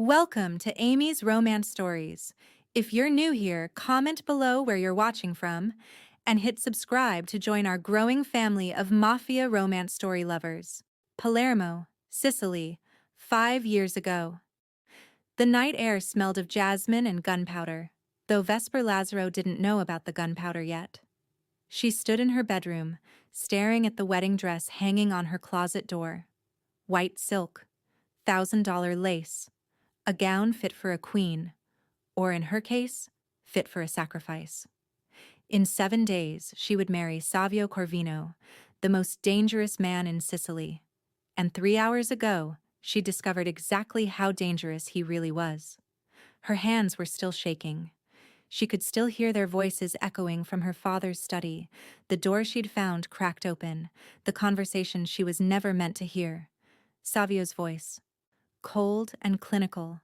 Welcome to Amy's Romance Stories. If you're new here, comment below where you're watching from and hit subscribe to join our growing family of Mafia romance story lovers. Palermo, Sicily, 5 years ago. The night air smelled of jasmine and gunpowder, though Vesper Lazaro didn't know about the gunpowder yet. She stood in her bedroom, staring at the wedding dress hanging on her closet door. White silk, $1,000 lace, a gown fit for a queen, or in her case, fit for a sacrifice. In 7 days, she would marry Savio Corvino, the most dangerous man in Sicily. And 3 hours ago, she discovered exactly how dangerous he really was. Her hands were still shaking. She could still hear their voices echoing from her father's study, the door she'd found cracked open, the conversation she was never meant to hear. Savio's voice, cold and clinical.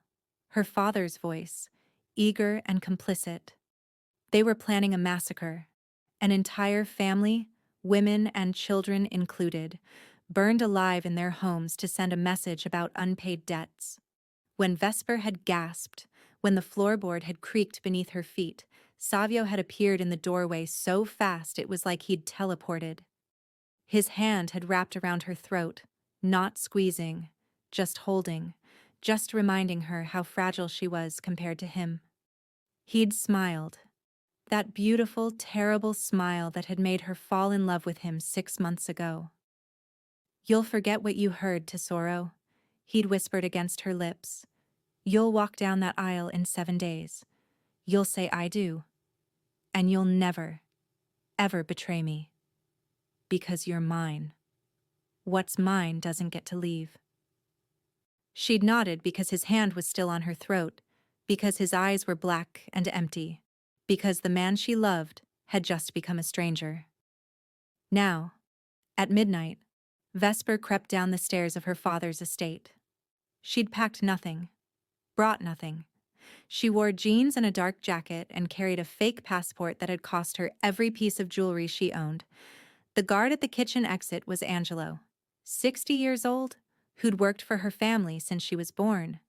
Her father's voice, eager and complicit. They were planning a massacre. An entire family, women and children included, burned alive in their homes to send a message about unpaid debts. When Vesper had gasped, when the floorboard had creaked beneath her feet, Savio had appeared in the doorway so fast it was like he'd teleported. His hand had wrapped around her throat, not squeezing, just holding, just reminding her how fragile she was compared to him. He'd smiled. That beautiful, terrible smile that had made her fall in love with him 6 months ago. "You'll forget what you heard, Tesoro," he'd whispered against her lips. "You'll walk down that aisle in 7 days. You'll say I do. And you'll never, ever betray me. Because you're mine. What's mine doesn't get to leave." She'd nodded because his hand was still on her throat, because his eyes were black and empty, because the man she loved had just become a stranger. Now, at midnight, Vesper crept down the stairs of her father's estate. She'd packed nothing, brought nothing. She wore jeans and a dark jacket and carried a fake passport that had cost her every piece of jewelry she owned. The guard at the kitchen exit was Angelo, 60 years old, who'd worked for her family since she was born,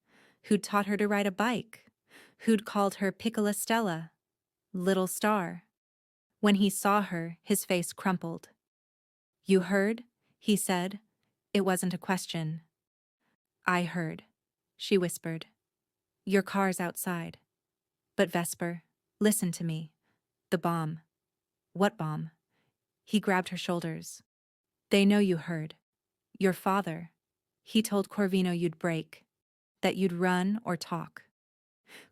who'd taught her to ride a bike, who'd called her Piccola Stella, Little Star. When he saw her, his face crumpled. "You heard?" he said. It wasn't a question. "I heard," she whispered. "Your car's outside. But Vesper, listen to me. The bomb." "What bomb?" He grabbed her shoulders. "They know you heard. Your father. He told Corvino you'd break, that you'd run or talk.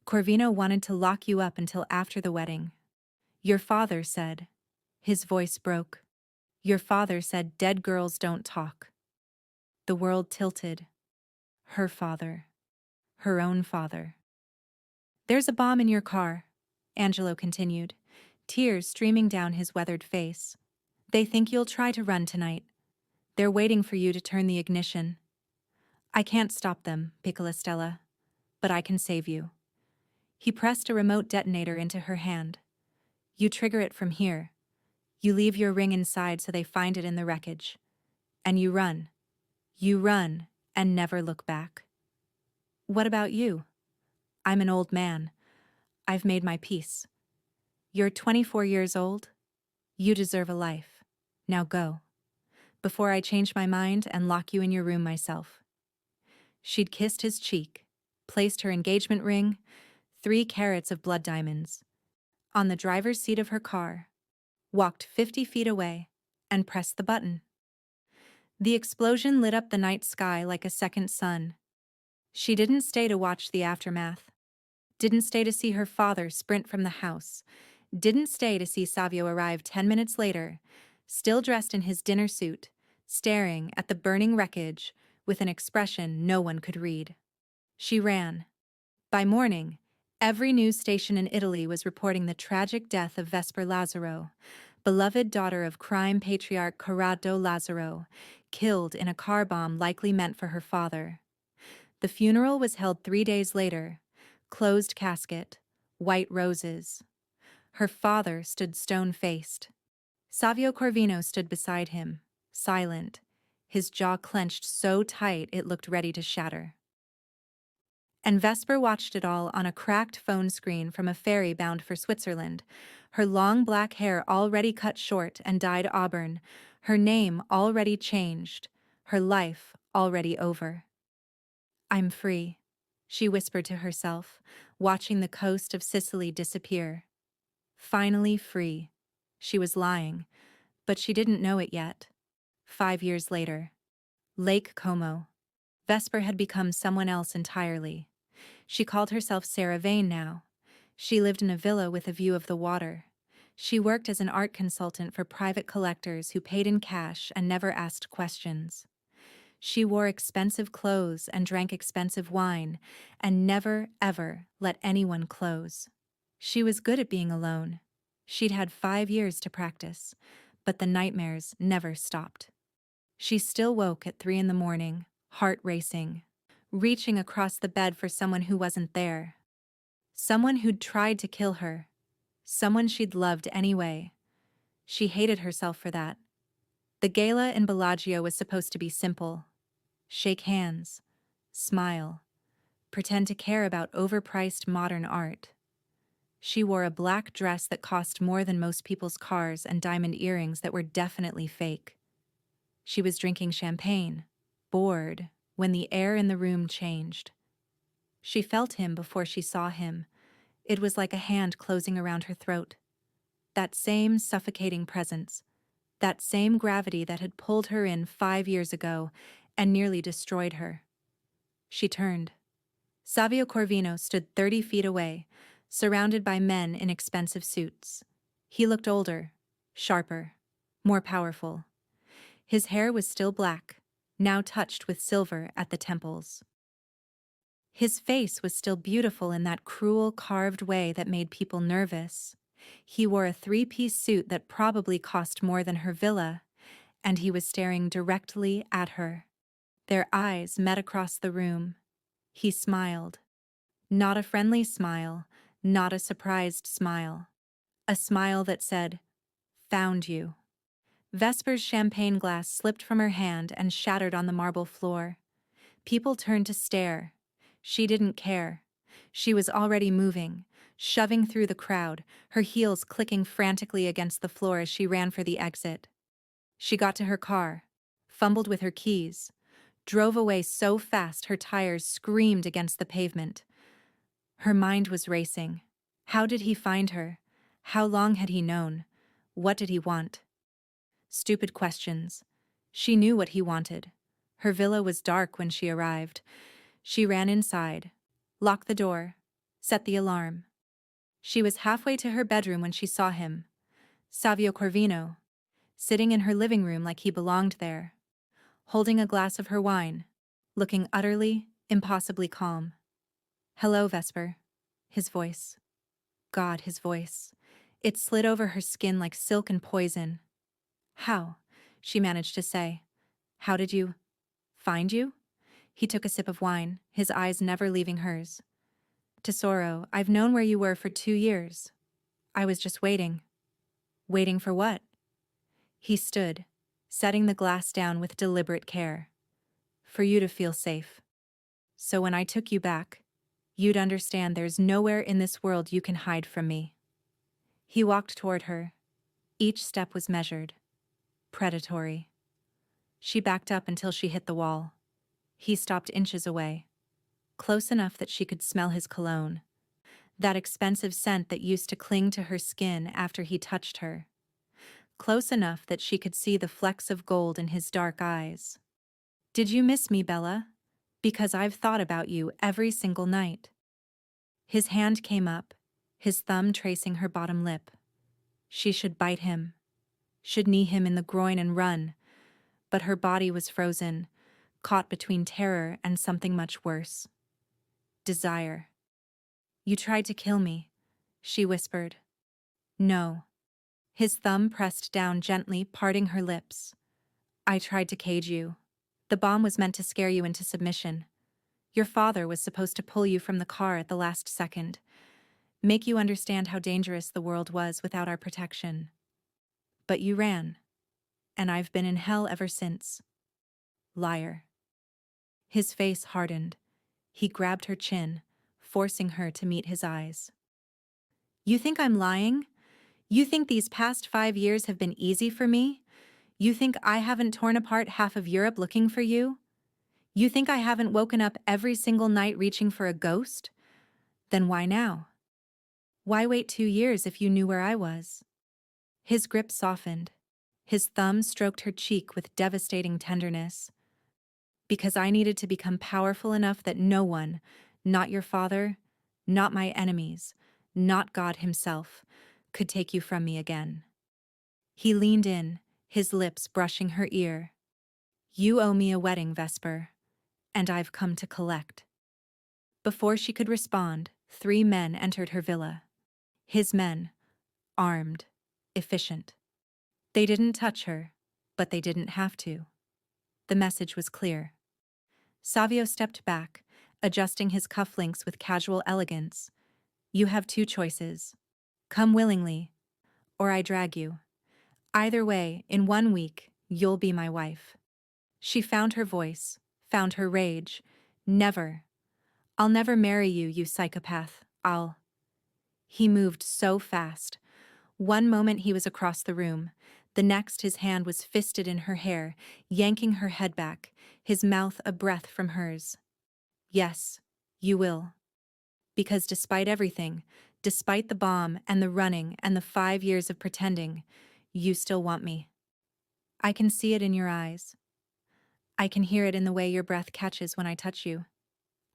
Corvino wanted to lock you up until after the wedding. Your father said," his voice broke, "your father said dead girls don't talk." The world tilted. Her father. Her own father. "There's a bomb in your car," Angelo continued, tears streaming down his weathered face. "They think you'll try to run tonight. They're waiting for you to turn the ignition. I can't stop them, Piccola Stella, but I can save you." He pressed a remote detonator into her hand. "You trigger it from here. You leave your ring inside so they find it in the wreckage. And you run. You run and never look back." "What about you?" "I'm an old man. I've made my peace. You're 24 years old. You deserve a life. Now go. Before I change my mind and lock you in your room myself." She'd kissed his cheek, placed her engagement ring, 3 carats of blood diamonds, on the driver's seat of her car, walked 50 feet away, and pressed the button. The explosion lit up the night sky like a second sun. She didn't stay to watch the aftermath. Didn't stay to see her father sprint from the house. Didn't stay to see Savio arrive 10 minutes later, still dressed in his dinner suit, staring at the burning wreckage with an expression no one could read. She ran. By morning, every news station in Italy was reporting the tragic death of Vesper Lazaro, beloved daughter of crime patriarch Corrado Lazaro, killed in a car bomb likely meant for her father. The funeral was held 3 days later, closed casket, white roses. Her father stood stone-faced. Savio Corvino stood beside him, silent, his jaw clenched so tight it looked ready to shatter. And Vesper watched it all on a cracked phone screen from a ferry bound for Switzerland, her long black hair already cut short and dyed auburn, her name already changed, her life already over. "I'm free," she whispered to herself, watching the coast of Sicily disappear. Finally free. She was lying, but she didn't know it yet. 5 years later. Lake Como. Vesper had become someone else entirely. She called herself Sarah Vane now. She lived in a villa with a view of the water. She worked as an art consultant for private collectors who paid in cash and never asked questions. She wore expensive clothes and drank expensive wine, and never, ever let anyone close. She was good at being alone. She'd had 5 years to practice, but the nightmares never stopped. She still woke at 3 in the morning, heart racing, reaching across the bed for someone who wasn't there. Someone who'd tried to kill her. Someone she'd loved anyway. She hated herself for that. The gala in Bellagio was supposed to be simple. Shake hands, smile, pretend to care about overpriced modern art. She wore a black dress that cost more than most people's cars and diamond earrings that were definitely fake. She was drinking champagne, bored, when the air in the room changed. She felt him before she saw him. It was like a hand closing around her throat. That same suffocating presence, that same gravity that had pulled her in 5 years ago and nearly destroyed her. She turned. Savio Corvino stood 30 feet away, surrounded by men in expensive suits. He looked older, sharper, more powerful. His hair was still black, now touched with silver at the temples. His face was still beautiful in that cruel, carved way that made people nervous. He wore a 3-piece suit that probably cost more than her villa, and he was staring directly at her. Their eyes met across the room. He smiled. Not a friendly smile, not a surprised smile. A smile that said, "Found you." Vesper's champagne glass slipped from her hand and shattered on the marble floor. People turned to stare. She didn't care. She was already moving, shoving through the crowd, her heels clicking frantically against the floor as she ran for the exit. She got to her car, fumbled with her keys, drove away so fast her tires screamed against the pavement. Her mind was racing. How did he find her? How long had he known? What did he want? Stupid questions. She knew what he wanted. Her villa was dark when she arrived. She ran inside, locked the door, set the alarm. She was halfway to her bedroom when she saw him, Savio Corvino, sitting in her living room like he belonged there, holding a glass of her wine, looking utterly, impossibly calm. "Hello, Vesper." His voice. God, his voice. It slid over her skin like silk and poison. "How?" she managed to say. "How did you find you?" He took a sip of wine, his eyes never leaving hers. "Tesoro, I've known where you were for 2 years. I was just waiting." "Waiting for what?" He stood, setting the glass down with deliberate care. "For you to feel safe. So when I took you back, you'd understand there's nowhere in this world you can hide from me." He walked toward her. Each step was measured. Predatory. She backed up until she hit the wall. He stopped inches away, close enough that she could smell his cologne, that expensive scent that used to cling to her skin after he touched her, close enough that she could see the flecks of gold in his dark eyes. "Did you miss me, Bella? Because I've thought about you every single night." His hand came up, his thumb tracing her bottom lip. She should bite him, should knee him in the groin and run, but her body was frozen, caught between terror and something much worse. Desire. "You tried to kill me," she whispered. "No." His thumb pressed down gently, parting her lips. "I tried to cage you. The bomb was meant to scare you into submission. Your father was supposed to pull you from the car at the last second, make you understand how dangerous the world was without our protection. But you ran, and I've been in hell ever since." Liar. His face hardened. He grabbed her chin, forcing her to meet his eyes. You think I'm lying? You think these past 5 years have been easy for me? You think I haven't torn apart half of Europe looking for you? You think I haven't woken up every single night reaching for a ghost? Then why now? Why wait 2 years if you knew where I was? His grip softened. His thumb stroked her cheek with devastating tenderness. Because I needed to become powerful enough that no one, not your father, not my enemies, not God himself, could take you from me again. He leaned in, his lips brushing her ear. You owe me a wedding, Vesper, and I've come to collect. Before she could respond, 3 men entered her villa. His men, armed, efficient. They didn't touch her, but they didn't have to. The message was clear. Savio stepped back, adjusting his cufflinks with casual elegance. You have 2 choices. Come willingly, or I drag you. Either way, in 1 week, you'll be my wife. She found her voice, found her rage. Never. I'll never marry you, you psychopath. He moved so fast. One moment he was across the room. The next his hand was fisted in her hair, yanking her head back, his mouth a breath from hers. Yes, you will. Because despite everything, despite the bomb and the running and the 5 years of pretending, you still want me. I can see it in your eyes. I can hear it in the way your breath catches when I touch you.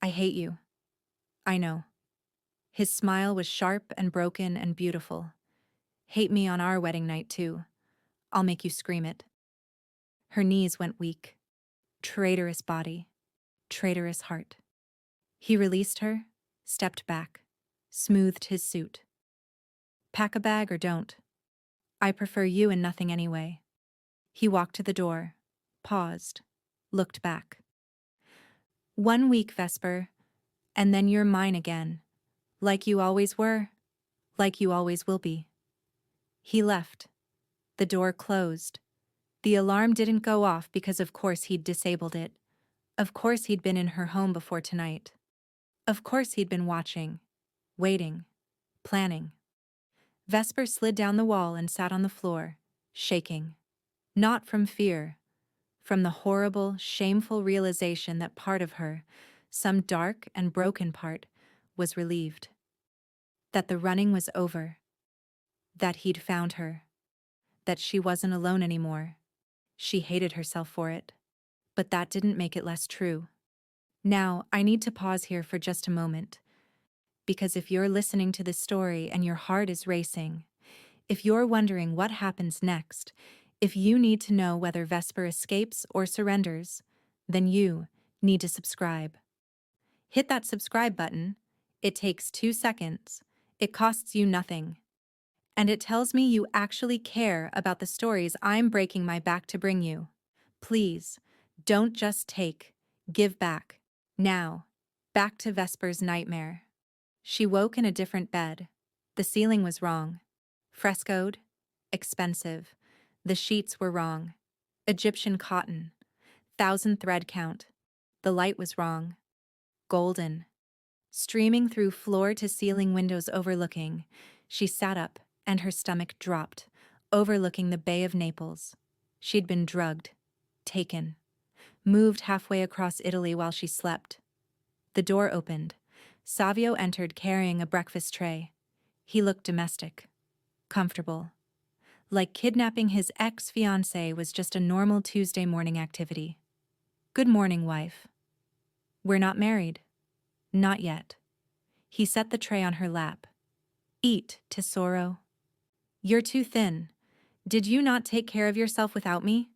I hate you. I know. His smile was sharp and broken and beautiful. Hate me on our wedding night, too. I'll make you scream it. Her knees went weak. Traitorous body. Traitorous heart. He released her, stepped back, smoothed his suit. Pack a bag or don't. I prefer you and nothing anyway. He walked to the door, paused, looked back. 1 week, Vesper, and then you're mine again. Like you always were, like you always will be. He left. The door closed. The alarm didn't go off because of course he'd disabled it. Of course he'd been in her home before tonight. Of course he'd been watching, waiting, planning. Vesper slid down the wall and sat on the floor, shaking. Not from fear, from the horrible, shameful realization that part of her, some dark and broken part, was relieved. That the running was over. That he'd found her. That she wasn't alone anymore. She hated herself for it. But that didn't make it less true. Now, I need to pause here for just a moment. Because if you're listening to this story and your heart is racing, if you're wondering what happens next, if you need to know whether Vesper escapes or surrenders, then you need to subscribe. Hit that subscribe button. It takes 2 seconds. It costs you nothing. And it tells me you actually care about the stories I'm breaking my back to bring you. Please, don't just take, give back. Now, back to Vesper's nightmare. She woke in a different bed. The ceiling was wrong. Frescoed, expensive. The sheets were wrong. Egyptian cotton. 1,000 thread count. The light was wrong. Golden. Streaming through floor-to-ceiling windows overlooking, she sat up and her stomach dropped, overlooking the Bay of Naples. She'd been drugged, taken, moved halfway across Italy while she slept. The door opened. Savio entered carrying a breakfast tray. He looked domestic, comfortable, like kidnapping his ex-fiancée was just a normal Tuesday morning activity. Good morning, wife. We're not married. Not yet. He set the tray on her lap. Eat, tesoro. You're too thin. Did you not take care of yourself without me?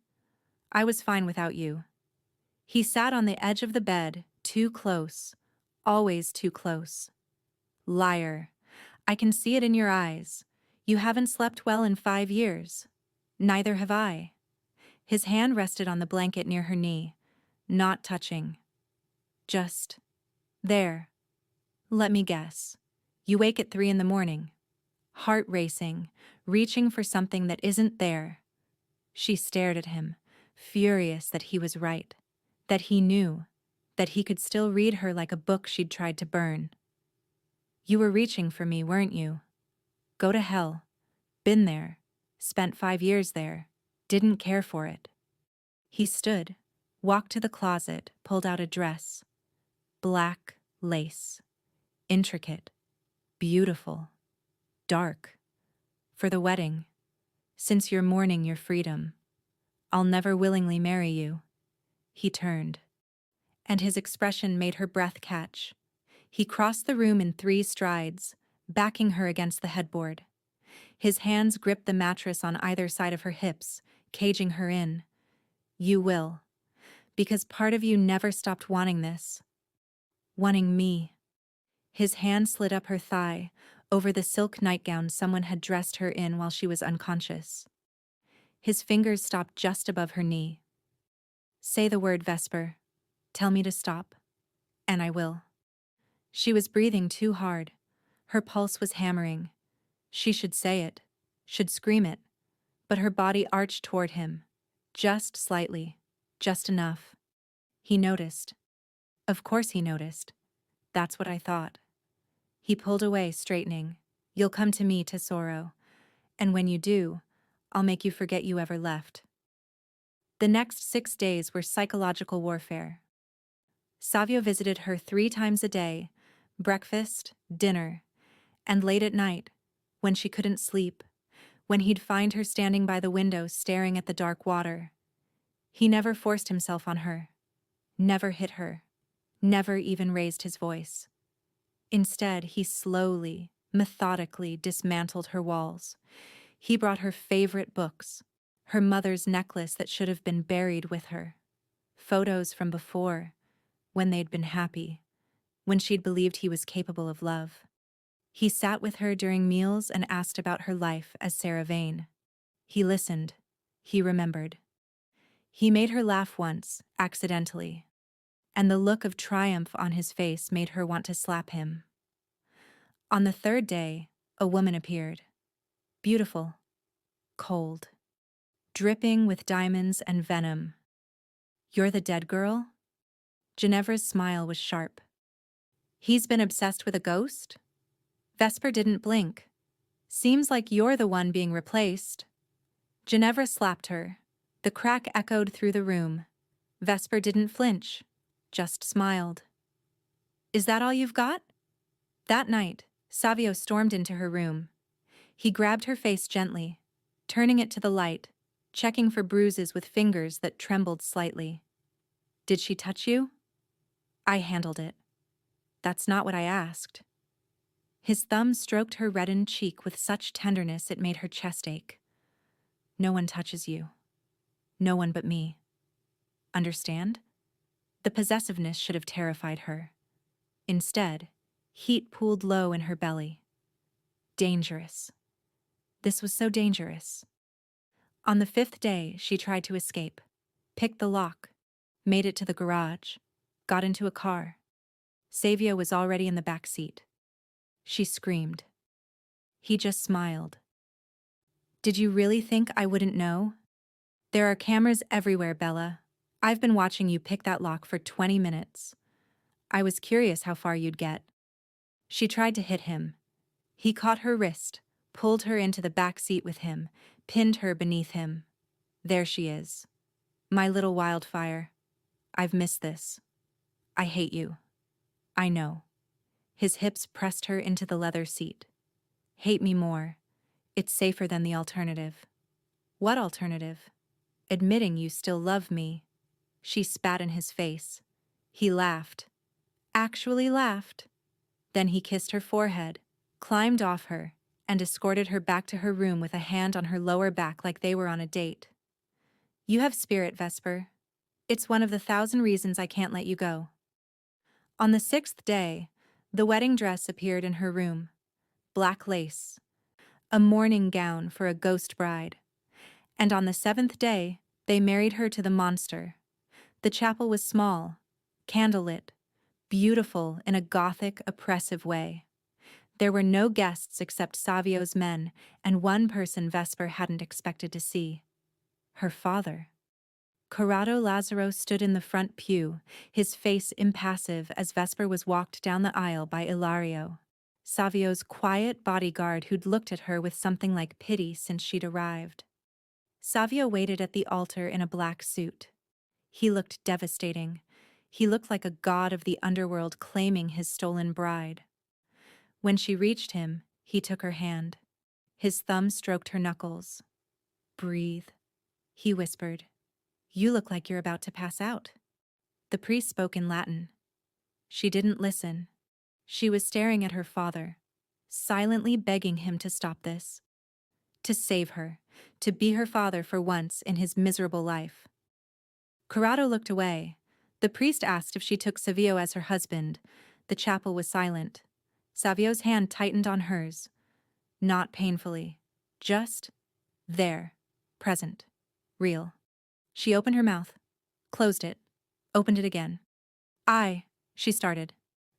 I was fine without you. He sat on the edge of the bed, too close, always too close. Liar. I can see it in your eyes. You haven't slept well in 5 years. Neither have I. His hand rested on the blanket near her knee, not touching. Just there. Let me guess. You wake at 3 in the morning. Heart racing, reaching for something that isn't there. She stared at him, furious that he was right, that he knew, that he could still read her like a book she'd tried to burn. You were reaching for me, weren't you? Go to hell. Been there. Spent 5 years there. Didn't care for it. He stood, walked to the closet, pulled out a dress. Black lace. Intricate. Beautiful. Dark. For the wedding. Since you're mourning your freedom. I'll never willingly marry you. He turned. And his expression made her breath catch. He crossed the room in 3 strides, backing her against the headboard. His hands gripped the mattress on either side of her hips, caging her in. You will. Because part of you never stopped wanting this. Wanting me. His hand slid up her thigh, over the silk nightgown someone had dressed her in while she was unconscious. His fingers stopped just above her knee. Say the word, Vesper. Tell me to stop. And I will. She was breathing too hard. Her pulse was hammering. She should say it, should scream it, but her body arched toward him. Just slightly. Just enough. He noticed. Of course he noticed. That's what I thought. He pulled away, straightening. You'll come to me, Tesoro. And when you do, I'll make you forget you ever left. The next 6 days were psychological warfare. Savio visited her 3 times a day, breakfast, dinner, and late at night, when she couldn't sleep, when he'd find her standing by the window staring at the dark water. He never forced himself on her, never hit her, never even raised his voice. Instead, he slowly, methodically dismantled her walls. He brought her favorite books, her mother's necklace that should have been buried with her, photos from before, when they'd been happy, when she'd believed he was capable of love. He sat with her during meals and asked about her life as Sarah Vane. He listened. He remembered. He made her laugh once, accidentally, and the look of triumph on his face made her want to slap him. On the 3rd day, a woman appeared. Beautiful. Cold. Dripping with diamonds and venom. You're the dead girl? Ginevra's smile was sharp. He's been obsessed with a ghost? Vesper didn't blink. Seems like you're the one being replaced. Ginevra slapped her. The crack echoed through the room. Vesper didn't flinch, just smiled. Is that all you've got? That night, Savio stormed into her room. He grabbed her face gently, turning it to the light, checking for bruises with fingers that trembled slightly. Did she touch you? I handled it. That's not what I asked. His thumb stroked her reddened cheek with such tenderness it made her chest ache. No one touches you. No one but me. Understand? The possessiveness should have terrified her. Instead, heat pooled low in her belly. Dangerous. This was so dangerous. On the 5th day, she tried to escape, picked the lock, made it to the garage, got into a car. Savio was already in the back seat. She screamed. He just smiled. Did you really think I wouldn't know? There are cameras everywhere, Bella. I've been watching you pick that lock for 20 minutes. I was curious how far you'd get. She tried to hit him. He caught her wrist, pulled her into the back seat with him, pinned her beneath him. There she is. My little wildfire. I've missed this. I hate you. I know. His hips pressed her into the leather seat. Hate me more. It's safer than the alternative. What alternative? Admitting you still love me. She spat in his face. He laughed. Actually laughed. Then he kissed her forehead, climbed off her, and escorted her back to her room with a hand on her lower back like they were on a date. You have spirit, Vesper. It's one of the 1,000 reasons I can't let you go. On the 6th day, the wedding dress appeared in her room. Black lace. A mourning gown for a ghost bride. And on the 7th day, they married her to the monster. The chapel was small, candlelit, beautiful in a gothic, oppressive way. There were no guests except Savio's men and one person Vesper hadn't expected to see. Her father. Corrado Lazaro stood in the front pew, his face impassive as Vesper was walked down the aisle by Ilario, Savio's quiet bodyguard who'd looked at her with something like pity since she'd arrived. Savio waited at the altar in a black suit. He looked devastating. He looked like a god of the underworld claiming his stolen bride. When she reached him, he took her hand. His thumb stroked her knuckles. "Breathe," he whispered. "You look like you're about to pass out." The priest spoke in Latin. She didn't listen. She was staring at her father, silently begging him to stop this, to save her, to be her father for once in his miserable life. Corrado looked away. The priest asked if she took Savio as her husband. The chapel was silent. Savio's hand tightened on hers. Not painfully. Just there. Present. Real. She opened her mouth. Closed it. Opened it again. She started.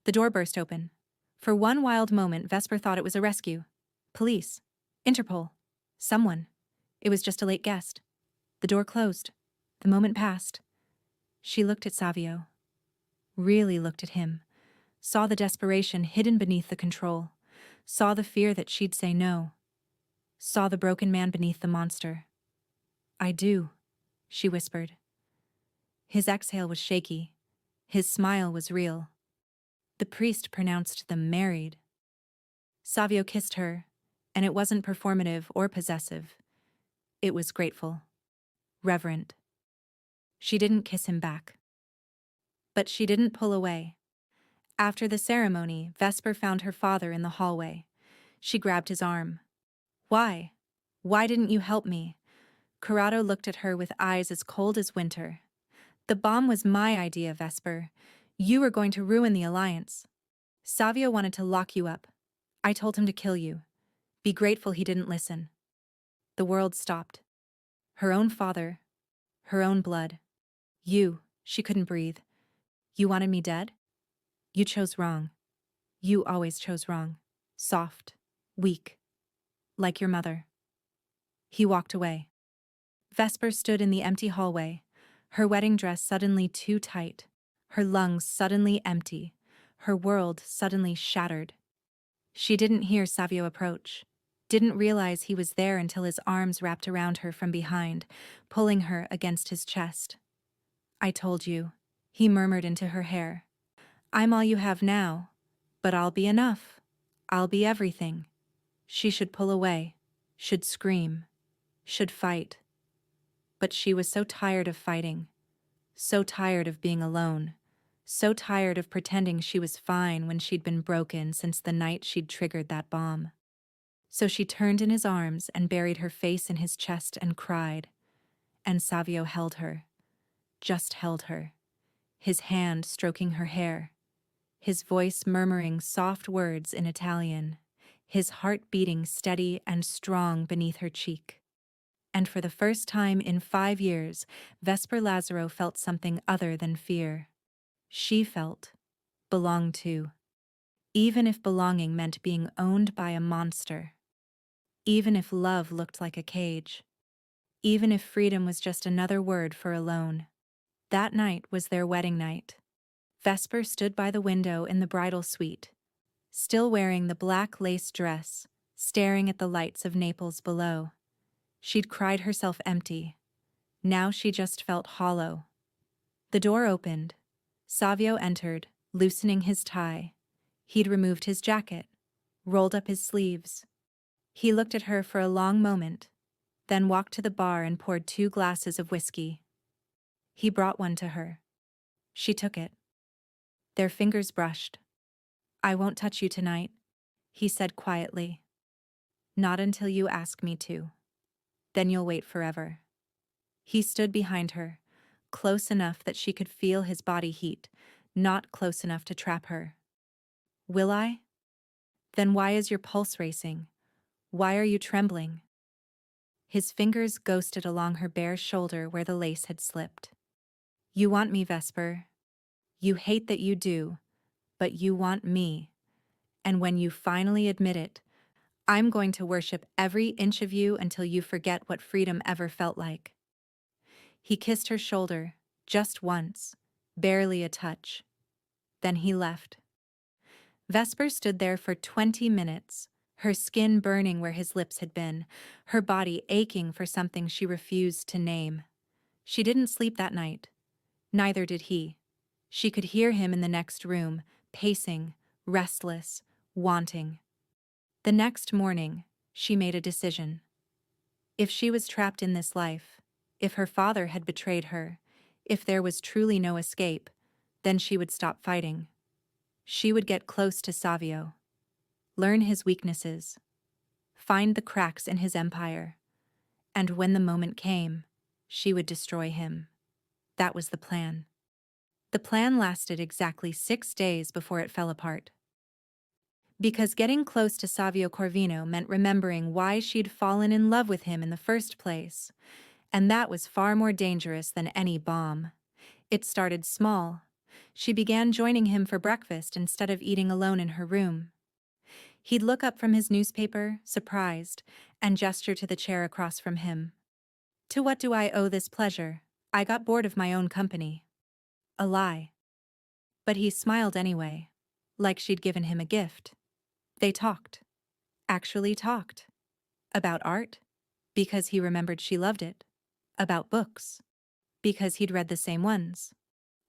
The door burst open. For one wild moment, Vesper thought it was a rescue. Police. Interpol. Someone. It was just a late guest. The door closed. The moment passed. She looked at Savio. Really looked at him. Saw the desperation hidden beneath the control. Saw the fear that she'd say no. Saw the broken man beneath the monster. "I do," she whispered. His exhale was shaky. His smile was real. The priest pronounced them married. Savio kissed her, and it wasn't performative or possessive. It was grateful. Reverent. She didn't kiss him back. But she didn't pull away. After the ceremony, Vesper found her father in the hallway. She grabbed his arm. "Why? Why didn't you help me?" Corrado looked at her with eyes as cold as winter. "The bomb was my idea, Vesper. You were going to ruin the alliance. Savio wanted to lock you up. I told him to kill you. Be grateful he didn't listen." The world stopped. Her own father. Her own blood. She couldn't breathe. "You wanted me dead? You chose wrong. You always chose wrong. Soft. Weak. Like your mother." He walked away. Vesper stood in the empty hallway, her wedding dress suddenly too tight, her lungs suddenly empty, her world suddenly shattered. She didn't hear Savio approach, didn't realize he was there until his arms wrapped around her from behind, pulling her against his chest. "I told you," he murmured into her hair. "I'm all you have now, but I'll be enough. I'll be everything." She should pull away, should scream, should fight. But she was so tired of fighting, so tired of being alone, so tired of pretending she was fine when she'd been broken since the night she'd triggered that bomb. So she turned in his arms and buried her face in his chest and cried. And Savio held her, just held her, his hand stroking her hair, his voice murmuring soft words in Italian, his heart beating steady and strong beneath her cheek. And for the first time in 5 years, Vesper Lazaro felt something other than fear. She felt belonged to, even if belonging meant being owned by a monster, even if love looked like a cage, even if freedom was just another word for alone. That night was their wedding night. Vesper stood by the window in the bridal suite, still wearing the black lace dress, staring at the lights of Naples below. She'd cried herself empty. Now she just felt hollow. The door opened. Savio entered, loosening his tie. He'd removed his jacket, rolled up his sleeves. He looked at her for a long moment, then walked to the bar and poured 2 glasses of whiskey. He brought one to her. She took it. Their fingers brushed. "I won't touch you tonight," he said quietly. "Not until you ask me to. Then you'll wait forever." He stood behind her, close enough that she could feel his body heat, not close enough to trap her. "Will I? Then why is your pulse racing? Why are you trembling?" His fingers ghosted along her bare shoulder where the lace had slipped. "You want me, Vesper. You hate that you do, but you want me. And when you finally admit it, I'm going to worship every inch of you until you forget what freedom ever felt like." He kissed her shoulder, just once, barely a touch. Then he left. Vesper stood there for 20 minutes, her skin burning where his lips had been, her body aching for something she refused to name. She didn't sleep that night. Neither did he. She could hear him in the next room, pacing, restless, wanting. The next morning, she made a decision. If she was trapped in this life, if her father had betrayed her, if there was truly no escape, then she would stop fighting. She would get close to Savio, learn his weaknesses, find the cracks in his empire, and when the moment came, she would destroy him. That was the plan. The plan lasted exactly 6 days before it fell apart. Because getting close to Savio Corvino meant remembering why she'd fallen in love with him in the first place, and that was far more dangerous than any bomb. It started small. She began joining him for breakfast instead of eating alone in her room. He'd look up from his newspaper, surprised, and gesture to the chair across from him. To what do I owe this pleasure? I got bored of my own company. A lie. But he smiled anyway, like she'd given him a gift. They talked. Actually talked. About art, because he remembered she loved it. About books, because he'd read the same ones.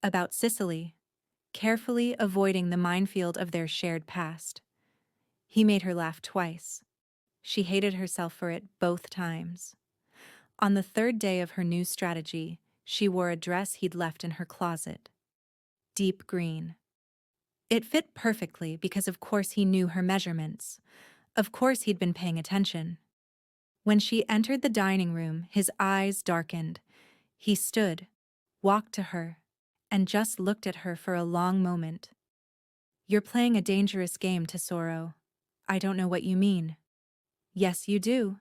About Sicily, carefully avoiding the minefield of their shared past. He made her laugh twice. She hated herself for it both times. On the third day of her new strategy, she wore a dress he'd left in her closet. Deep green. It fit perfectly because of course he knew her measurements. Of course he'd been paying attention. When she entered the dining room, his eyes darkened. He stood, walked to her, and just looked at her for a long moment. You're playing a dangerous game, Tesoro. I don't know what you mean. Yes, you do.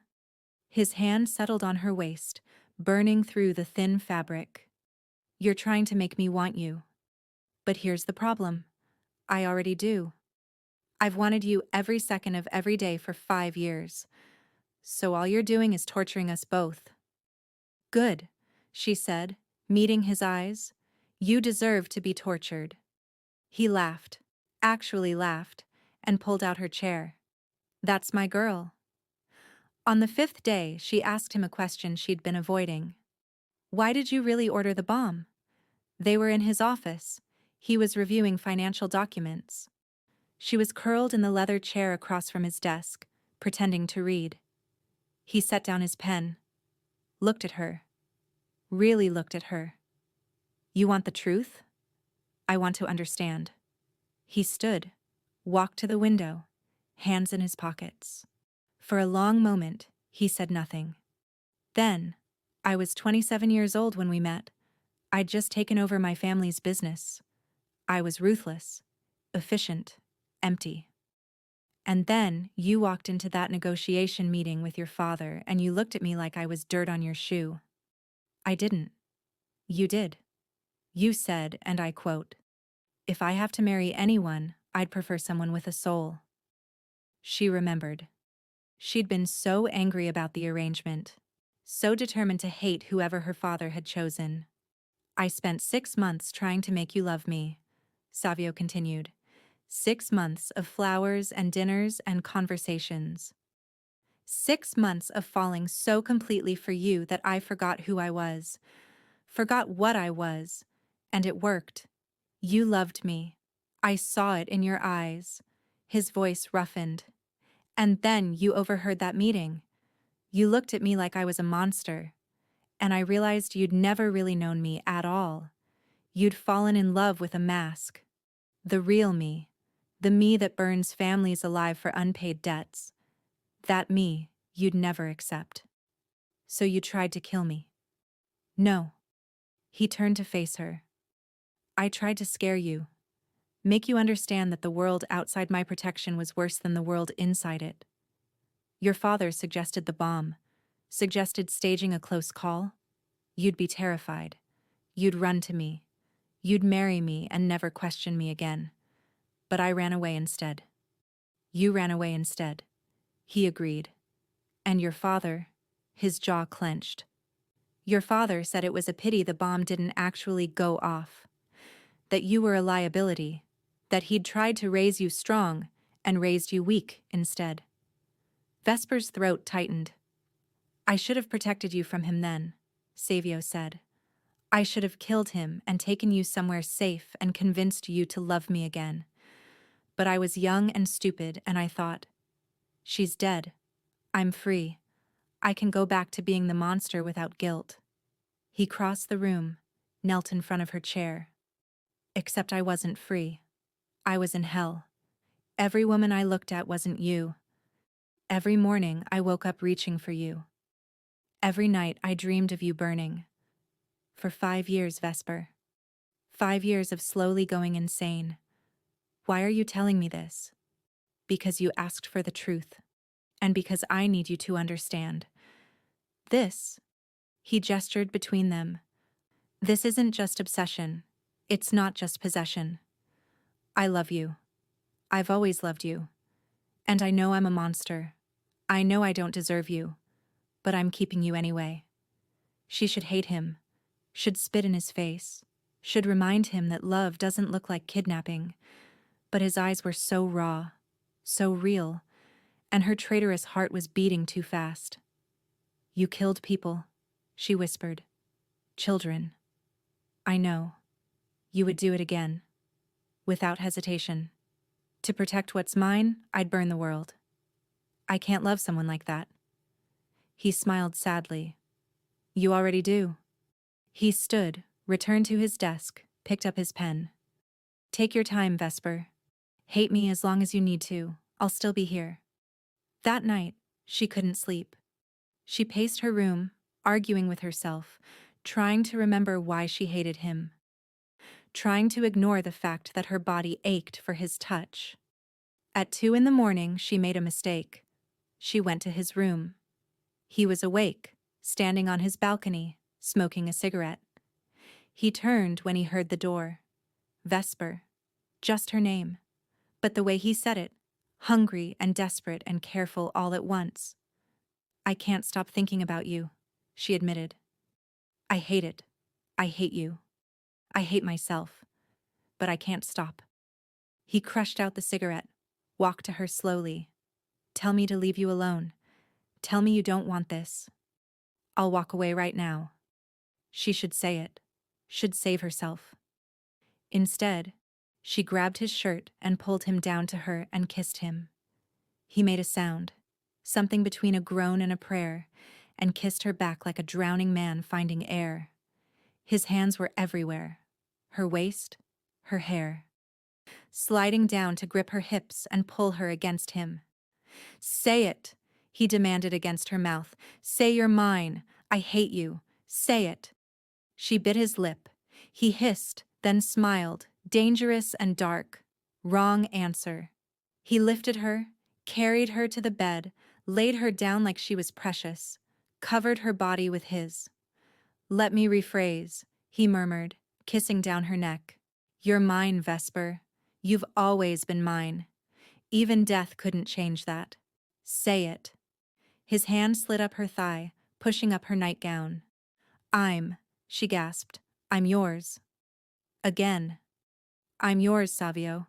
His hand settled on her waist, burning through the thin fabric. You're trying to make me want you. But here's the problem. I already do. I've wanted you every second of every day for 5 years. So all you're doing is torturing us both. Good, she said, meeting his eyes. You deserve to be tortured. He laughed, actually laughed, and pulled out her chair. That's my girl. On the 5th day, she asked him a question she'd been avoiding. Why did you really order the bomb? They were in his office. He was reviewing financial documents. She was curled in the leather chair across from his desk, pretending to read. He set down his pen, looked at her, really looked at her. You want the truth? I want to understand. He stood, walked to the window, hands in his pockets. For a long moment, he said nothing. Then, I was 27 years old when we met. I'd just taken over my family's business. I was ruthless, efficient, empty. And then you walked into that negotiation meeting with your father and you looked at me like I was dirt on your shoe. I didn't. You did. You said, and I quote, "If I have to marry anyone, I'd prefer someone with a soul." She remembered. She'd been so angry about the arrangement, so determined to hate whoever her father had chosen. I spent 6 months trying to make you love me, Savio continued. 6 months of flowers and dinners and conversations. 6 months of falling so completely for you that I forgot who I was, forgot what I was, and it worked. You loved me. I saw it in your eyes. His voice roughened. And then you overheard that meeting. You looked at me like I was a monster, and I realized you'd never really known me at all. You'd fallen in love with a mask. The real me. The me that burns families alive for unpaid debts. That me you'd never accept. So you tried to kill me. No. He turned to face her. I tried to scare you. Make you understand that the world outside my protection was worse than the world inside it. Your father suggested the bomb, suggested staging a close call. You'd be terrified. You'd run to me. You'd marry me and never question me again. But I ran away instead. You ran away instead. He agreed. And your father, his jaw clenched. Your father said it was a pity the bomb didn't actually go off, that you were a liability, that he'd tried to raise you strong and raised you weak instead. Vesper's throat tightened. I should have protected you from him then, Savio said. I should have killed him and taken you somewhere safe and convinced you to love me again. But I was young and stupid, and I thought, she's dead. I'm free. I can go back to being the monster without guilt. He crossed the room, knelt in front of her chair. Except I wasn't free. I was in hell. Every woman I looked at wasn't you. Every morning I woke up reaching for you. Every night I dreamed of you burning. For 5 years, Vesper. 5 years of slowly going insane. Why are you telling me this? Because you asked for the truth. And because I need you to understand. This, he gestured between them. This isn't just obsession. It's not just possession. I love you. I've always loved you. And I know I'm a monster. I know I don't deserve you. But I'm keeping you anyway. She should hate him. Should spit in his face. Should remind him that love doesn't look like kidnapping. But his eyes were so raw, so real, and her traitorous heart was beating too fast. You killed people, she whispered. Children. I know. You would do it again. Without hesitation. To protect what's mine, I'd burn the world. I can't love someone like that. He smiled sadly. You already do. He stood, returned to his desk, picked up his pen. Take your time, Vesper. Hate me as long as you need to. I'll still be here. That night, she couldn't sleep. She paced her room, arguing with herself, trying to remember why she hated him. Trying to ignore the fact that her body ached for his touch. At 2 in the morning, she made a mistake. She went to his room. He was awake, standing on his balcony, smoking a cigarette. He turned when he heard the door. Vesper. Just her name. But the way he said it, hungry and desperate and careful all at once. I can't stop thinking about you, she admitted. I hate it. I hate you. I hate myself. But I can't stop. He crushed out the cigarette, walked to her slowly. Tell me to leave you alone. Tell me you don't want this. I'll walk away right now. She should say it. Should save herself. Instead, she grabbed his shirt and pulled him down to her and kissed him. He made a sound, something between a groan and a prayer, and kissed her back like a drowning man finding air. His hands were everywhere. Her waist, her hair. Sliding down to grip her hips and pull her against him. Say it, he demanded against her mouth. Say you're mine. I hate you. Say it. She bit his lip. He hissed, then smiled, dangerous and dark. Wrong answer. He lifted her, carried her to the bed, laid her down like she was precious, covered her body with his. Let me rephrase, he murmured, kissing down her neck. You're mine, Vesper. You've always been mine. Even death couldn't change that. Say it. His hand slid up her thigh, pushing up her nightgown. She gasped. I'm yours. Again. I'm yours, Savio.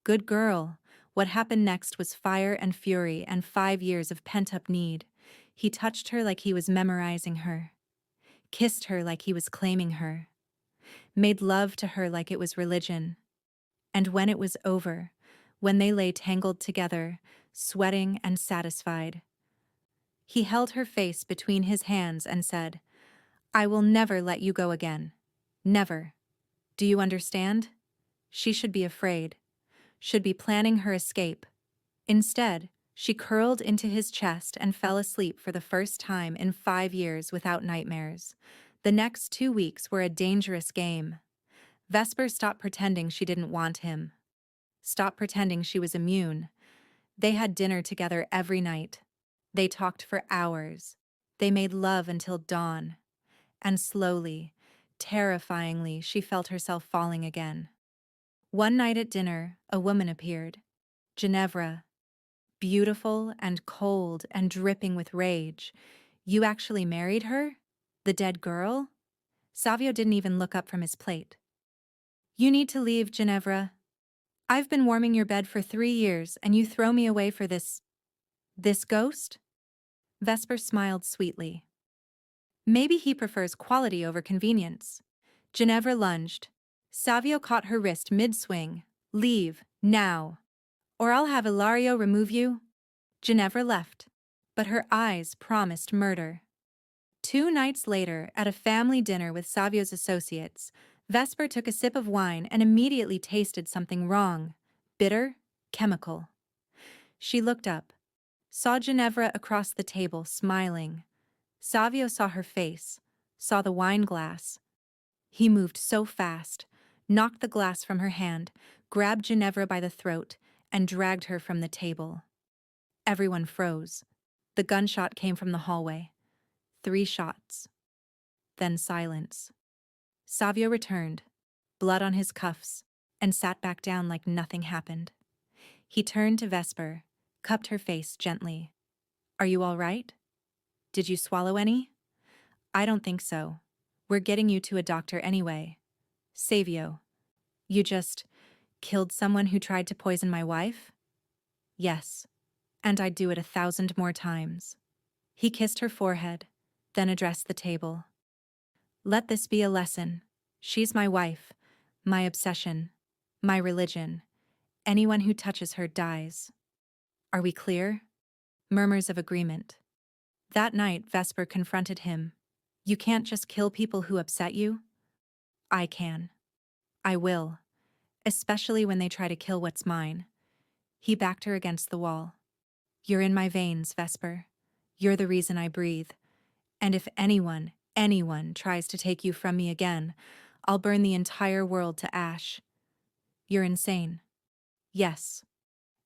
Good girl. What happened next was fire and fury and 5 years of pent-up need. He touched her like he was memorizing her. Kissed her like he was claiming her. Made love to her like it was religion. And when it was over, when they lay tangled together, sweating and satisfied, he held her face between his hands and said, I will never let you go again. Never. Do you understand? She should be afraid. Should be planning her escape. Instead, she curled into his chest and fell asleep for the first time in 5 years without nightmares. The next 2 weeks were a dangerous game. Vesper stopped pretending she didn't want him. Stopped pretending she was immune. They had dinner together every night. They talked for hours. They made love until dawn. And slowly, terrifyingly, she felt herself falling again. One night at dinner, a woman appeared. Ginevra. Beautiful and cold and dripping with rage. You actually married her? The dead girl? Savio didn't even look up from his plate. You need to leave, Ginevra. I've been warming your bed for 3 years, and you throw me away for this ghost? Vesper smiled sweetly. Maybe he prefers quality over convenience. Ginevra lunged. Savio caught her wrist mid-swing. Leave, now. Or I'll have Ilario remove you. Ginevra left, but her eyes promised murder. 2 nights later, at a family dinner with Savio's associates, Vesper took a sip of wine and immediately tasted something wrong. Bitter, chemical. She looked up, saw Ginevra across the table, smiling. Savio saw her face, saw the wine glass. He moved so fast, knocked the glass from her hand, grabbed Ginevra by the throat, and dragged her from the table. Everyone froze. The gunshot came from the hallway. 3 shots. Then silence. Savio returned, blood on his cuffs, and sat back down like nothing happened. He turned to Vesper, cupped her face gently. Are you all right? Did you swallow any? I don't think so. We're getting you to a doctor anyway. Savio, you just killed someone who tried to poison my wife? Yes, and I'd do it 1,000 more times. He kissed her forehead, then addressed the table. Let this be a lesson. She's my wife, my obsession, my religion. Anyone who touches her dies. Are we clear? Murmurs of agreement. That night, Vesper confronted him. You can't just kill people who upset you. I can. I will. Especially when they try to kill what's mine. He backed her against the wall. You're in my veins, Vesper. You're the reason I breathe. And if anyone tries to take you from me again, I'll burn the entire world to ash. You're insane. Yes.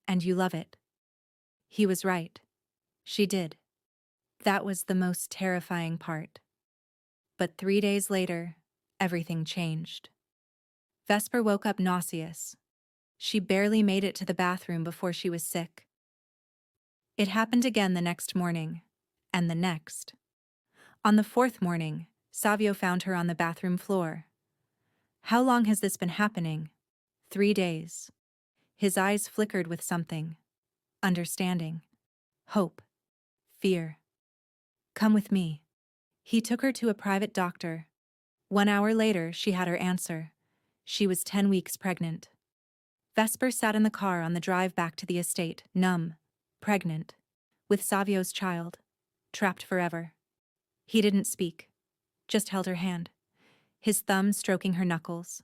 And you love it. He was right. She did. That was the most terrifying part. But 3 days later, everything changed. Vesper woke up nauseous. She barely made it to the bathroom before she was sick. It happened again the next morning, and the next. On the 4th morning, Savio found her on the bathroom floor. How long has this been happening? 3 days. His eyes flickered with something. Understanding. Hope. Fear. Come with me. He took her to a private doctor. 1 hour later, she had her answer. She was 10 weeks pregnant. Vesper sat in the car on the drive back to the estate, numb, pregnant, with Savio's child, trapped forever. He didn't speak, just held her hand, his thumb stroking her knuckles.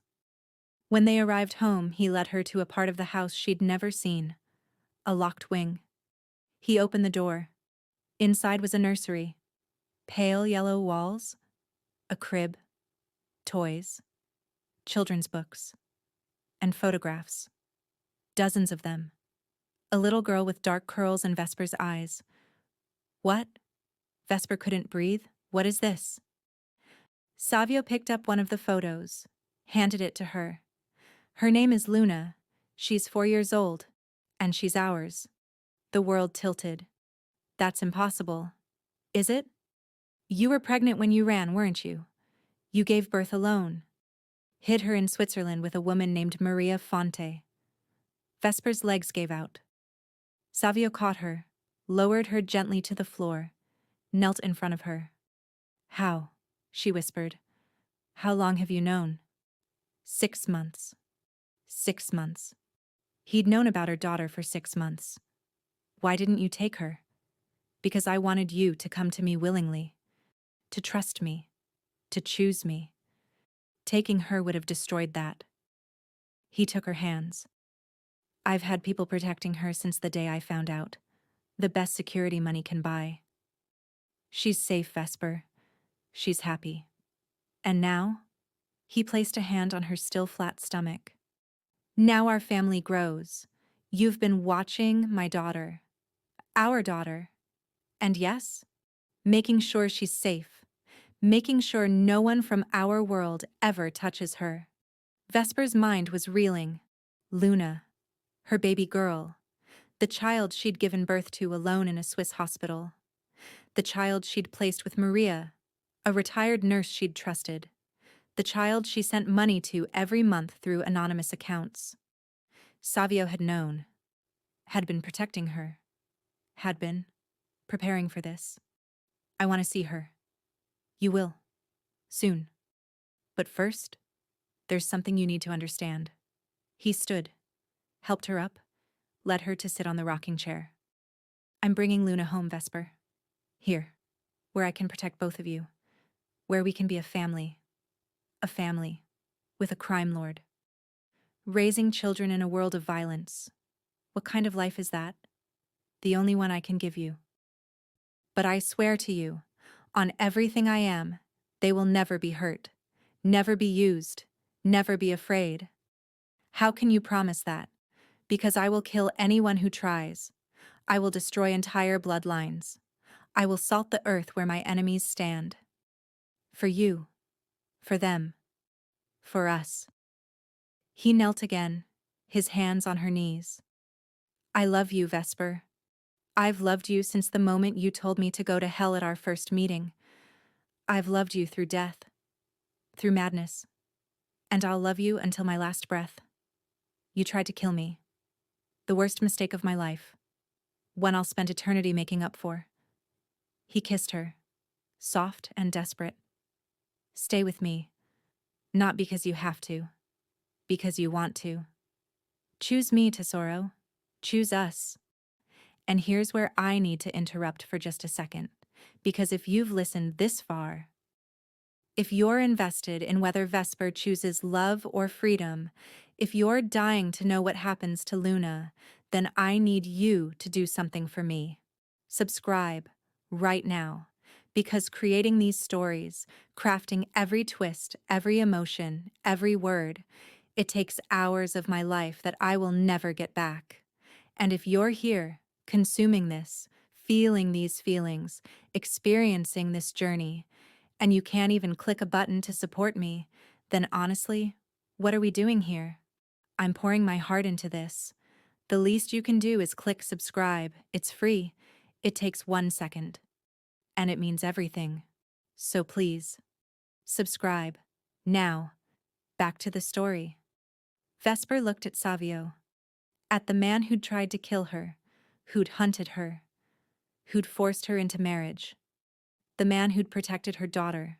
When they arrived home, he led her to a part of the house she'd never seen, a locked wing. He opened the door. Inside was a nursery, pale yellow walls, a crib, toys, children's books, and photographs. Dozens of them. A little girl with dark curls and Vesper's eyes. What? Vesper couldn't breathe. What is this? Savio picked up one of the photos, handed it to her. Her name is Luna. She's 4 years old, and she's ours. The world tilted. That's impossible. Is it? You were pregnant when you ran, weren't you? You gave birth alone. Hid her in Switzerland with a woman named Maria Fonte. Vesper's legs gave out. Savio caught her, lowered her gently to the floor, knelt in front of her. How? She whispered. How long have you known? 6 months. 6 months. He'd known about her daughter for 6 months. Why didn't you take her? Because I wanted you to come to me willingly, to trust me, to choose me. Taking her would have destroyed that. He took her hands. I've had people protecting her since the day I found out. The best security money can buy. She's safe, Vesper. She's happy. And now? He placed a hand on her still flat stomach. Now our family grows. You've been watching my daughter. Our daughter. And yes, making sure she's safe. Making sure no one from our world ever touches her. Vesper's mind was reeling. Luna. Her baby girl. The child she'd given birth to alone in a Swiss hospital. The child she'd placed with Maria, A retired nurse she'd trusted. The child she sent money to every month through anonymous accounts. Savio had known, had been protecting her, had been preparing for this. I want to see her. You will. Soon. But first, there's something you need to understand. He stood, helped her up, led her to sit on the rocking chair. I'm bringing Luna home, Vesper. Here, where I can protect both of you. Where we can be a family. A family. With a crime lord. Raising children in a world of violence. What kind of life is that? The only one I can give you. But I swear to you, on everything I am, they will never be hurt, never be used, never be afraid. How can you promise that? Because I will kill anyone who tries. I will destroy entire bloodlines. I will salt the earth where my enemies stand. For you, for them, for us. He knelt again, his hands on her knees. I love you, Vesper. I've loved you since the moment you told me to go to hell at our first meeting. I've loved you through death, through madness, and I'll love you until my last breath. You tried to kill me. The worst mistake of my life. One I'll spend eternity making up for. He kissed her, soft and desperate. Stay with me. Not because you have to, because you want to. Choose me, Tesoro. Choose us. And here's where I need to interrupt for just a second, because if you've listened this far, if you're invested in whether Vesper chooses love or freedom, if you're dying to know what happens to Luna, then I need you to do something for me. Subscribe right now, because creating these stories, crafting every twist, every emotion, every word, it takes hours of my life that I will never get back. And if you're here, consuming this, feeling these feelings, experiencing this journey, and you can't even click a button to support me, then honestly, what are we doing here? I'm pouring my heart into this. The least you can do is click subscribe. It's free. It takes 1 second. And it means everything. So please, subscribe. Now, back to the story. Vesper looked at Savio, at the man who'd tried to kill her, who'd hunted her, who'd forced her into marriage, the man who'd protected her daughter,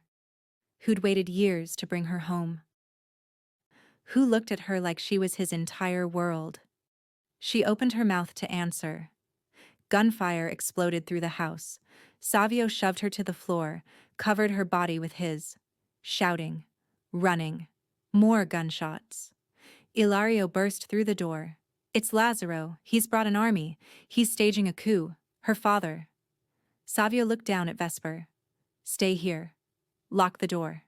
who'd waited years to bring her home, who looked at her like she was his entire world. She opened her mouth to answer. Gunfire exploded through the house. Savio shoved her to the floor, covered her body with his, shouting, running, more gunshots. Ilario burst through the door. It's Lazaro. He's brought an army. He's staging a coup. Her father. Savio looked down at Vesper. Stay here. Lock the door.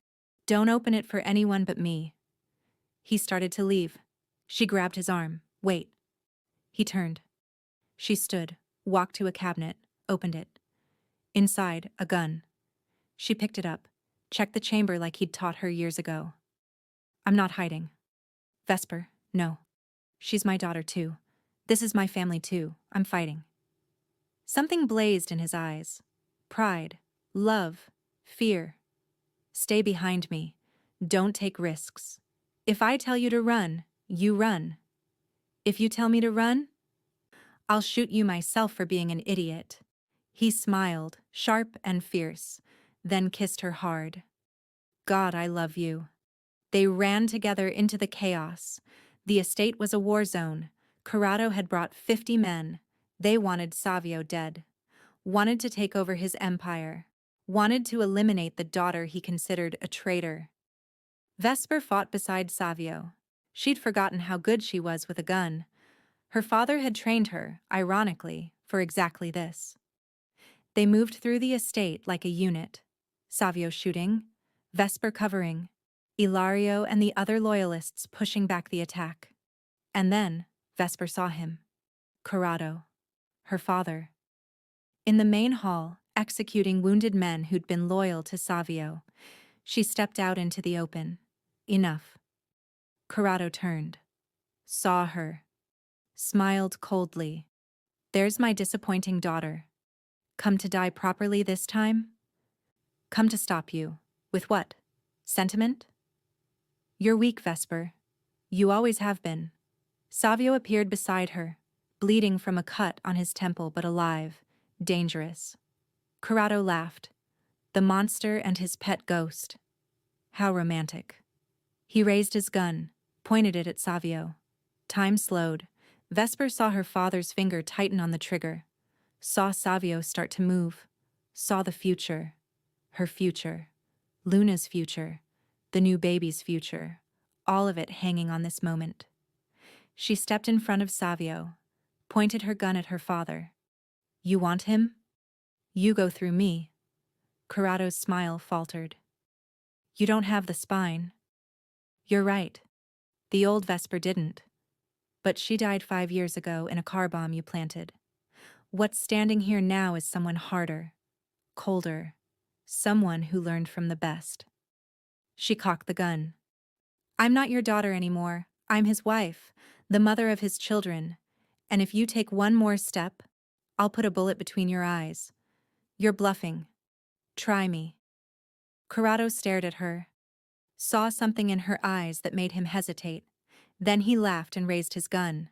Don't open it for anyone but me. He started to leave. She grabbed his arm. Wait. He turned. She stood, walked to a cabinet, opened it. Inside, a gun. She picked it up, checked the chamber like he'd taught her years ago. I'm not hiding. Vesper, no. She's my daughter too. This is my family too. I'm fighting. Something blazed in his eyes. Pride, love, fear. Stay behind me. Don't take risks. If I tell you to run, you run. If you tell me to run, I'll shoot you myself for being an idiot. He smiled, sharp and fierce, then kissed her hard. God, I love you. They ran together into the chaos. The estate was a war zone. Corrado had brought 50 men. They wanted Savio dead. Wanted to take over his empire. Wanted to eliminate the daughter he considered a traitor. Vesper fought beside Savio. She'd forgotten how good she was with a gun. Her father had trained her, ironically, for exactly this. They moved through the estate like a unit. Savio shooting, Vesper covering, Ilario and the other loyalists pushing back the attack. And then, Vesper saw him. Corrado. Her father. In the main hall, executing wounded men who'd been loyal to Savio. She stepped out into the open. Enough. Corrado turned. Saw her. Smiled coldly. There's my disappointing daughter. Come to die properly this time? Come to stop you. With what? Sentiment? You're weak, Vesper. You always have been. Savio appeared beside her, bleeding from a cut on his temple but alive, dangerous. Corrado laughed. The monster and his pet ghost. How romantic. He raised his gun, pointed it at Savio. Time slowed. Vesper saw her father's finger tighten on the trigger. Saw Savio start to move. Saw the future. Her future. Luna's future. The new baby's future. All of it hanging on this moment. She stepped in front of Savio, pointed her gun at her father. You want him? You go through me. Corrado's smile faltered. You don't have the spine. You're right. The old Vesper didn't. But she died 5 years ago in a car bomb you planted. What's standing here now is someone harder, colder, someone who learned from the best. She cocked the gun. I'm not your daughter anymore. I'm his wife, the mother of his children. And if you take one more step, I'll put a bullet between your eyes. You're bluffing. Try me. Corrado stared at her, saw something in her eyes that made him hesitate. Then he laughed and raised his gun.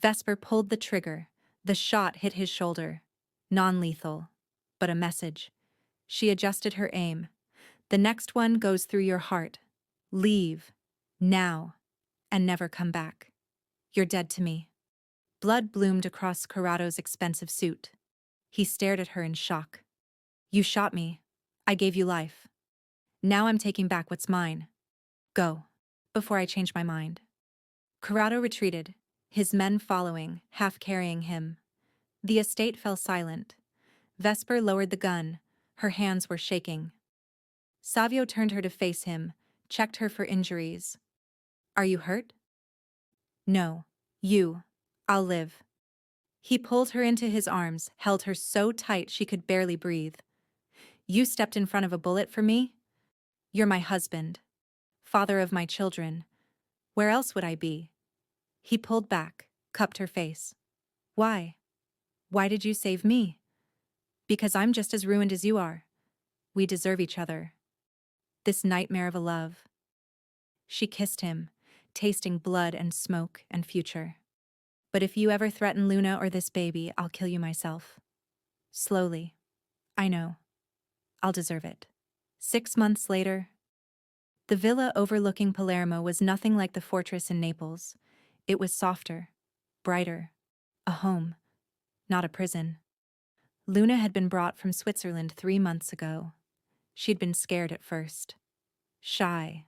Vesper pulled the trigger. The shot hit his shoulder. Non-lethal, but a message. She adjusted her aim. The next one goes through your heart. Leave. Now. And never come back. You're dead to me. Blood bloomed across Corrado's expensive suit. He stared at her in shock. You shot me. I gave you life. Now I'm taking back what's mine. Go, before I change my mind. Corrado retreated, his men following, half carrying him. The estate fell silent. Vesper lowered the gun. Her hands were shaking. Savio turned her to face him, checked her for injuries. Are you hurt? No. You. I'll live. He pulled her into his arms, held her so tight she could barely breathe. You stepped in front of a bullet for me? You're my husband. Father of my children. Where else would I be? He pulled back, cupped her face. Why? Why did you save me? Because I'm just as ruined as you are. We deserve each other. This nightmare of a love. She kissed him, tasting blood and smoke and future. But if you ever threaten Luna or this baby, I'll kill you myself. Slowly. I know. I'll deserve it. 6 months later, the villa overlooking Palermo was nothing like the fortress in Naples. It was softer, brighter, a home, not a prison. Luna had been brought from Switzerland 3 months ago. She'd been scared at first, shy,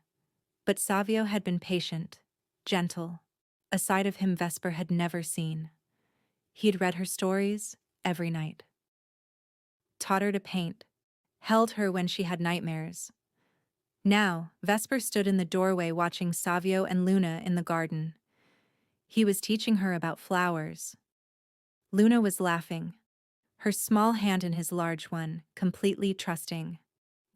but Savio had been patient, gentle, a side of him Vesper had never seen. He'd read her stories every night, taught her to paint, held her when she had nightmares. Now, Vesper stood in the doorway watching Savio and Luna in the garden. He was teaching her about flowers. Luna was laughing, her small hand in his large one, completely trusting.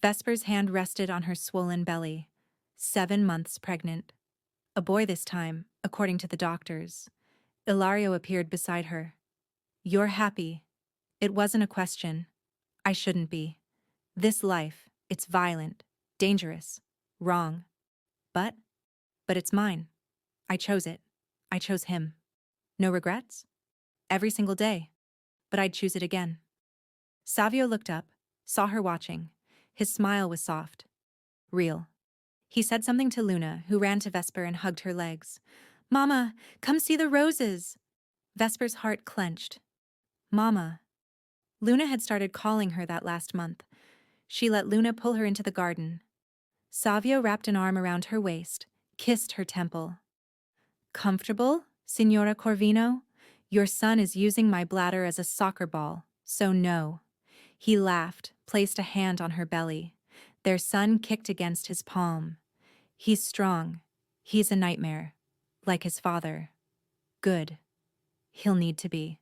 Vesper's hand rested on her swollen belly, 7 months pregnant. A boy this time, according to the doctors. Ilario appeared beside her. You're happy. It wasn't a question. I shouldn't be. This life, it's violent, dangerous, wrong. But it's mine. I chose it. I chose him. No regrets? Every single day. But I'd choose it again. Savio looked up, saw her watching. His smile was soft. Real. He said something to Luna, who ran to Vesper and hugged her legs. Mama, come see the roses. Vesper's heart clenched. Mama. Luna had started calling her that last month. She let Luna pull her into the garden. Savio wrapped an arm around her waist, kissed her temple. Comfortable, Signora Corvino? Your son is using my bladder as a soccer ball, so no. He laughed, placed a hand on her belly. Their son kicked against his palm. He's strong. He's a nightmare. Like his father. Good. He'll need to be.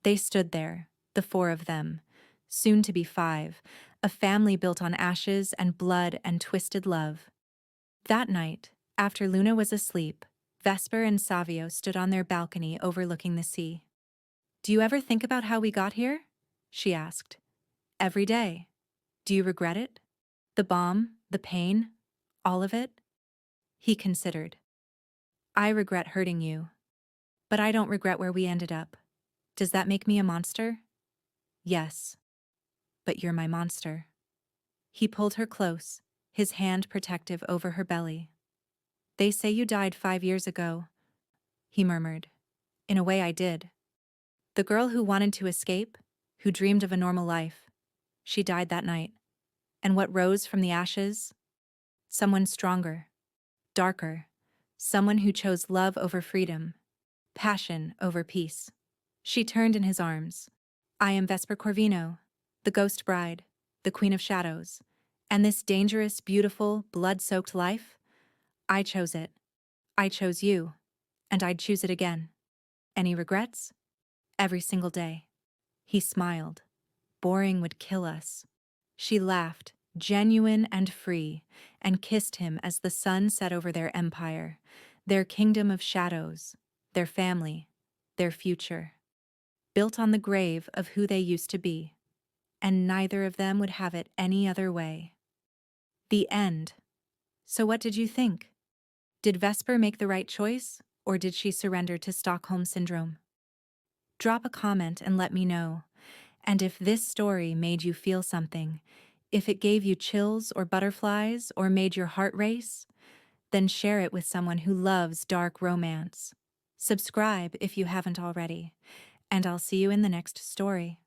They stood there, the 4 of them, soon to be 5, a family built on ashes and blood and twisted love. That night, after Luna was asleep, Vesper and Savio stood on their balcony overlooking the sea. Do you ever think about how we got here? She asked. Every day. Do you regret it? The bomb, the pain, all of it? He considered. I regret hurting you, but I don't regret where we ended up. Does that make me a monster? Yes, but you're my monster. He pulled her close, his hand protective over her belly. They say you died 5 years ago, he murmured. In a way I did. The girl who wanted to escape, who dreamed of a normal life, she died that night. And what rose from the ashes? Someone stronger, darker, someone who chose love over freedom, passion over peace. She turned in his arms. I am Vesper Corvino, the ghost bride, the queen of shadows. And this dangerous, beautiful, blood-soaked life? I chose it. I chose you. And I'd choose it again. Any regrets? Every single day. He smiled. Boring would kill us. She laughed, genuine and free, and kissed him as the sun set over their empire, their kingdom of shadows, their family, their future, built on the grave of who they used to be. And neither of them would have it any other way. The end. So what did you think? Did Vesper make the right choice, or did she surrender to Stockholm Syndrome? Drop a comment and let me know. And if this story made you feel something, if it gave you chills or butterflies or made your heart race, then share it with someone who loves dark romance. Subscribe if you haven't already, and I'll see you in the next story.